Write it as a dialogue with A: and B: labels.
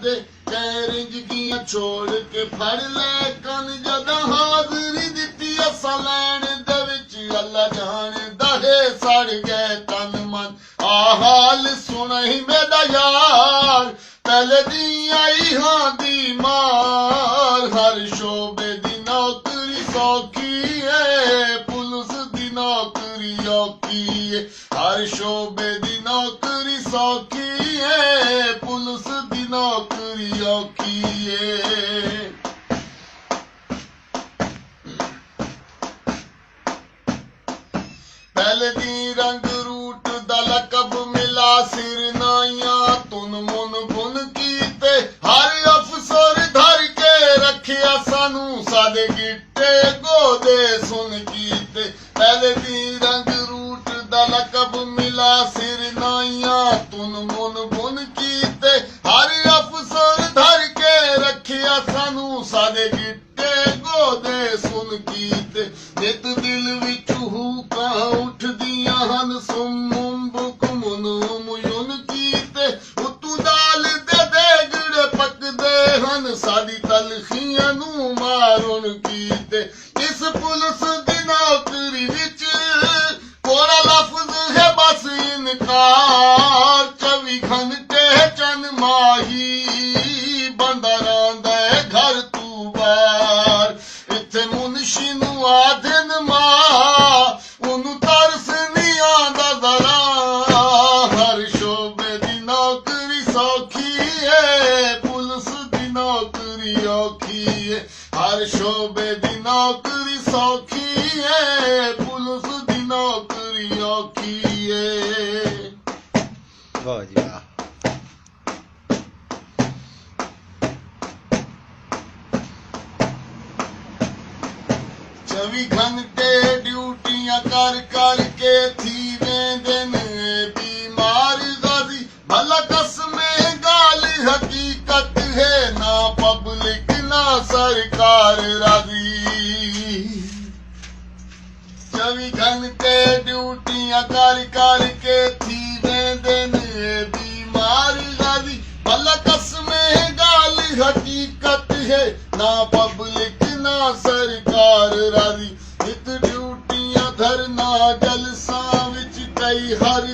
A: दे कैरिंजगियां छोड़ के फड़ ले कन जदा हाजरी दिती असा लैण दे विच अल्लाह जानदा है सड़ गए तन मन आ हाल सुन ही मेरा यार पहले दी आई हां दी मार हर शोबे दी नौकरी सौखी है पुलिस दी नौकरी औखी है हर शोबे दी नौकरी सौखी है पुलिस दी नौकरी औखी है पहले दी रंग रूट दा लकब मिला सिर नाइया तुन मुन बुन कीते हर अफसर धर के रखिया सानू सादे गिट्टे गोदे सुन कीते पहले दी रंग रूट दा लकब मिला सिर नाइया तुन मुन बुन कीते हर अफसर धर के रखिया सानू सादे गिट्टे गोदे सुन कीते नित दिल विच हुका उठदियां हन सुम बुक मुनुम युन कीते उतू दाल दे देगड़े पकदे हन साडी तलखियां नू मारुन कीते इस पुलिस दी नौकरी विच कोड़ा लफ्ज है बस इनकार 24 घंटे चन माही बंदा रहिंदा है घर तू बाहर इत्थे मुनशी नू आदन मां ओनू तरस नहीं आंदा जरा हर शोबे दी नौकरी सौखी है पुलिस दी नौकरी औखी है हर शोबे दी नौकरी सौखी है पुलिस दी नौकरी औखी है
B: वाह जी वाह
A: 24 घंटे ड्यूटियां कर कर के थी वेंदे ने बीमार गाजी भला कसमे गाल हकीकत है ना पब्लिक ना सरकार राजी 24 घंटे ड्यूटियां कर कर के थी वेंदे ने बीमार गाजी भला कसमे गाल हकीकत है ना पब्लिक ना सरकार राजी इत ड्यूटियां धरना जलसा विच कई हर